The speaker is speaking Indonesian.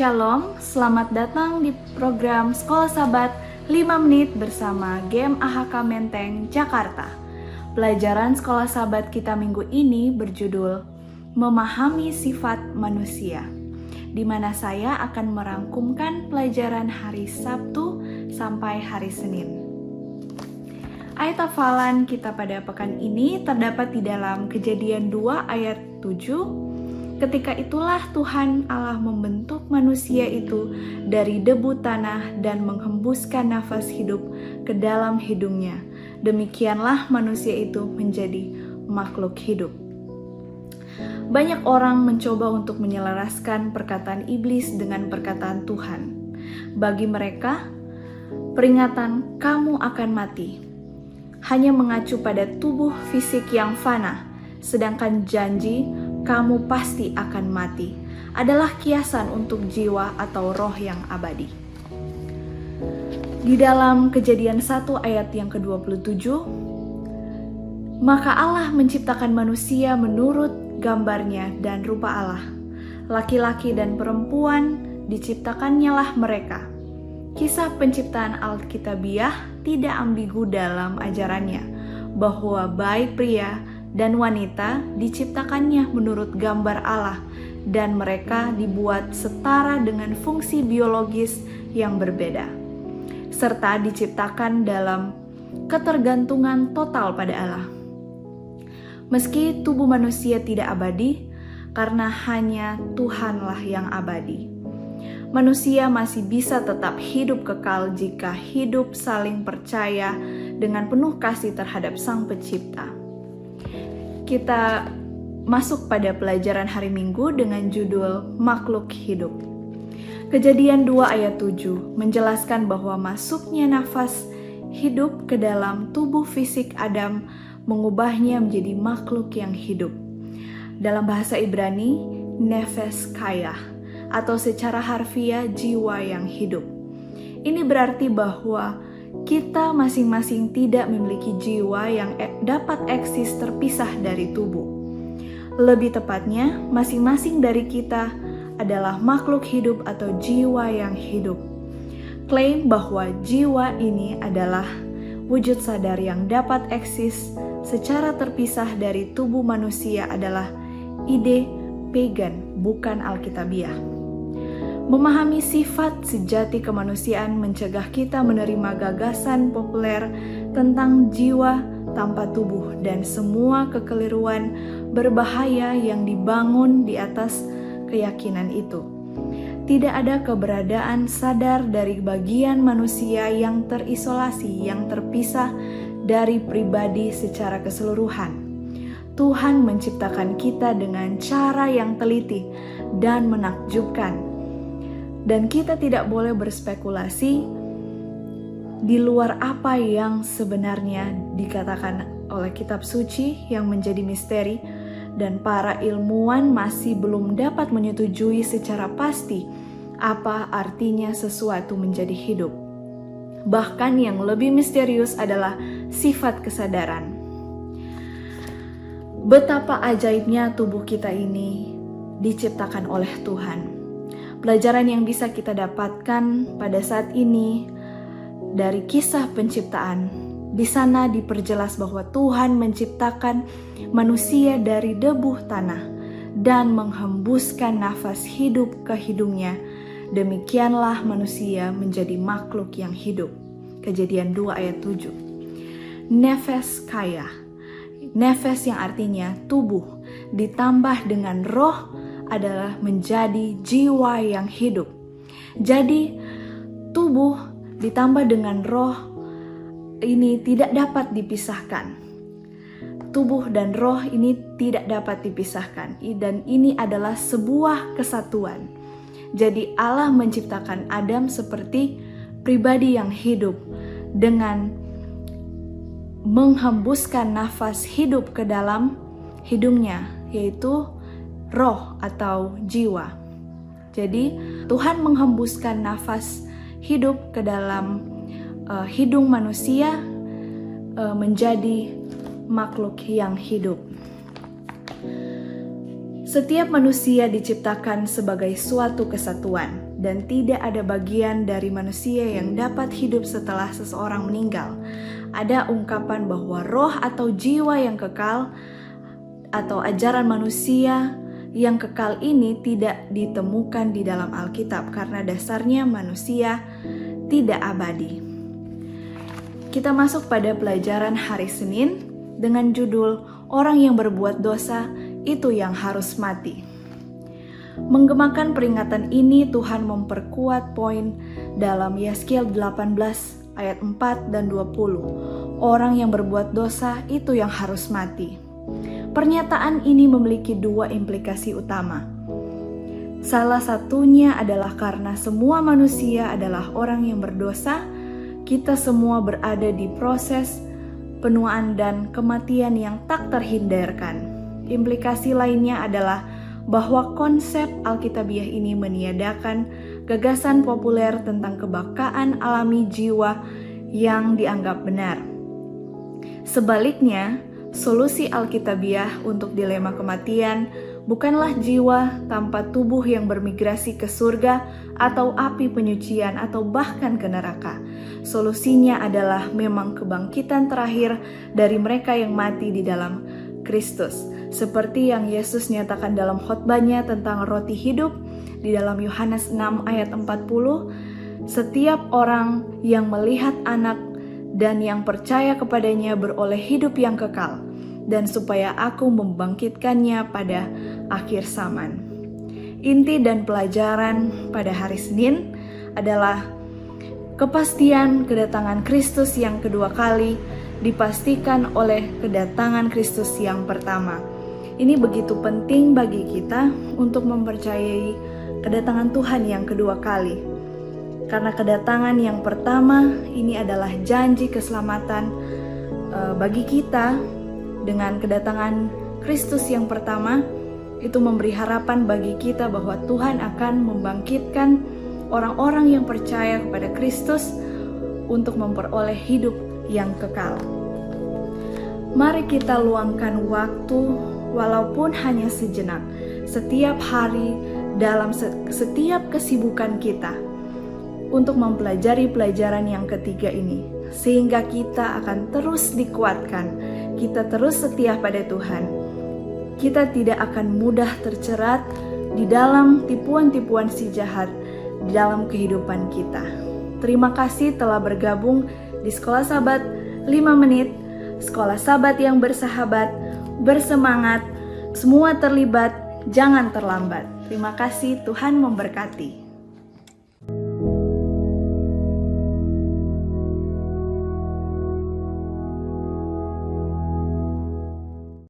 Shalom, selamat datang di program Sekolah Sabat 5 menit bersama GM AHK Menteng, Jakarta. Pelajaran Sekolah Sabat kita minggu ini berjudul Memahami Sifat Manusia, di mana saya akan merangkumkan pelajaran hari Sabtu sampai hari Senin. Ayat hafalan kita pada pekan ini terdapat di dalam Kejadian 2 ayat 7. Ketika itulah Tuhan Allah membentuk manusia itu dari debu tanah dan menghembuskan nafas hidup ke dalam hidungnya. Demikianlah manusia itu menjadi makhluk hidup. Banyak orang mencoba untuk menyelaraskan perkataan iblis dengan perkataan Tuhan. Bagi mereka, peringatan kamu akan mati hanya mengacu pada tubuh fisik yang fana, sedangkan janji kamu pasti akan mati adalah kiasan untuk jiwa atau roh yang abadi. Di dalam Kejadian 1 ayat yang ke-27, maka Allah menciptakan manusia menurut gambarnya dan rupa Allah. Laki-laki dan perempuan diciptakannya lah mereka. Kisah penciptaan Alkitabiah tidak ambigu dalam ajarannya, bahwa baik pria dan wanita diciptakannya menurut gambar Allah dan mereka dibuat setara dengan fungsi biologis yang berbeda, serta diciptakan dalam ketergantungan total pada Allah. Meski tubuh manusia tidak abadi, karena hanya Tuhanlah yang abadi, manusia masih bisa tetap hidup kekal jika hidup saling percaya dengan penuh kasih terhadap Sang Pencipta. Kita masuk pada pelajaran hari Minggu dengan judul Makhluk Hidup. Kejadian 2 ayat 7 menjelaskan bahwa masuknya nafas hidup ke dalam tubuh fisik Adam mengubahnya menjadi makhluk yang hidup. Dalam bahasa Ibrani, nefes kayah, atau secara harfiah jiwa yang hidup. Ini berarti bahwa kita masing-masing tidak memiliki jiwa yang dapat eksis terpisah dari tubuh. Lebih tepatnya, masing-masing dari kita adalah makhluk hidup atau jiwa yang hidup. Klaim bahwa jiwa ini adalah wujud sadar yang dapat eksis secara terpisah dari tubuh manusia adalah ide pagan, bukan Alkitabiah. Memahami sifat sejati kemanusiaan mencegah kita menerima gagasan populer tentang jiwa tanpa tubuh dan semua kekeliruan berbahaya yang dibangun di atas keyakinan itu. Tidak ada keberadaan sadar dari bagian manusia yang terisolasi, yang terpisah dari pribadi secara keseluruhan. Tuhan menciptakan kita dengan cara yang teliti dan menakjubkan. Dan kita tidak boleh berspekulasi di luar apa yang sebenarnya dikatakan oleh kitab suci yang menjadi misteri, dan para ilmuwan masih belum dapat menyetujui secara pasti apa artinya sesuatu menjadi hidup. Bahkan yang lebih misterius adalah sifat kesadaran. Betapa ajaibnya tubuh kita ini diciptakan oleh Tuhan. Pelajaran yang bisa kita dapatkan pada saat ini dari kisah penciptaan, di sana diperjelas bahwa Tuhan menciptakan manusia dari debu tanah dan menghembuskan nafas hidup ke hidungnya. Demikianlah manusia menjadi makhluk yang hidup. Kejadian 2 ayat 7. Nefes kaya, nefes yang artinya tubuh, ditambah dengan roh adalah menjadi jiwa yang hidup. Jadi tubuh ditambah dengan roh ini tidak dapat dipisahkan. Tubuh dan roh ini tidak dapat dipisahkan, dan ini adalah sebuah kesatuan. Jadi Allah menciptakan Adam seperti pribadi yang hidup dengan menghembuskan nafas hidup ke dalam hidungnya, yaitu roh atau jiwa. Jadi Tuhan menghembuskan nafas hidup ke dalam hidung manusia menjadi makhluk yang hidup. Setiap manusia diciptakan sebagai suatu kesatuan dan tidak ada bagian dari manusia yang dapat hidup setelah seseorang meninggal. Ada ungkapan bahwa roh atau jiwa yang kekal atau ajaran manusia yang kekal ini tidak ditemukan di dalam Alkitab karena dasarnya manusia tidak abadi. Kita masuk pada pelajaran hari Senin dengan judul Orang yang berbuat dosa itu yang harus mati. Menggemakan peringatan ini Tuhan memperkuat poin dalam Yeskiel 18 ayat 4 dan 20. Orang yang berbuat dosa itu yang harus mati. Pernyataan ini memiliki dua implikasi utama. Salah satunya adalah karena semua manusia adalah orang yang berdosa, kita semua berada di proses penuaan dan kematian yang tak terhindarkan. Implikasi lainnya adalah bahwa konsep Alkitabiah ini meniadakan gagasan populer tentang kebakaan alami jiwa yang dianggap benar. Sebaliknya, solusi Alkitabiah untuk dilema kematian bukanlah jiwa tanpa tubuh yang bermigrasi ke surga atau api penyucian atau bahkan ke neraka. Solusinya adalah memang kebangkitan terakhir dari mereka yang mati di dalam Kristus. Seperti yang Yesus nyatakan dalam khotbahnya tentang roti hidup di dalam Yohanes 6 ayat 40, setiap orang yang melihat anak dan yang percaya kepadanya beroleh hidup yang kekal, dan supaya aku membangkitkannya pada akhir zaman. Inti dan pelajaran pada hari Senin adalah kepastian kedatangan Kristus yang kedua kali dipastikan oleh kedatangan Kristus yang pertama. Ini begitu penting bagi kita untuk mempercayai kedatangan Tuhan yang kedua kali. Karena kedatangan yang pertama ini adalah janji keselamatan bagi kita. Dengan kedatangan Kristus yang pertama, itu memberi harapan bagi kita bahwa Tuhan akan membangkitkan orang-orang yang percaya kepada Kristus untuk memperoleh hidup yang kekal. Mari kita luangkan waktu walaupun hanya sejenak setiap hari dalam setiap kesibukan kita untuk mempelajari pelajaran yang ketiga ini, sehingga kita akan terus dikuatkan, kita terus setia pada Tuhan. Kita tidak akan mudah terjerat di dalam tipuan-tipuan si jahat di dalam kehidupan kita. Terima kasih telah bergabung di Sekolah Sabat 5 menit, Sekolah Sabat yang bersahabat, bersemangat, semua terlibat, jangan terlambat. Terima kasih, Tuhan memberkati.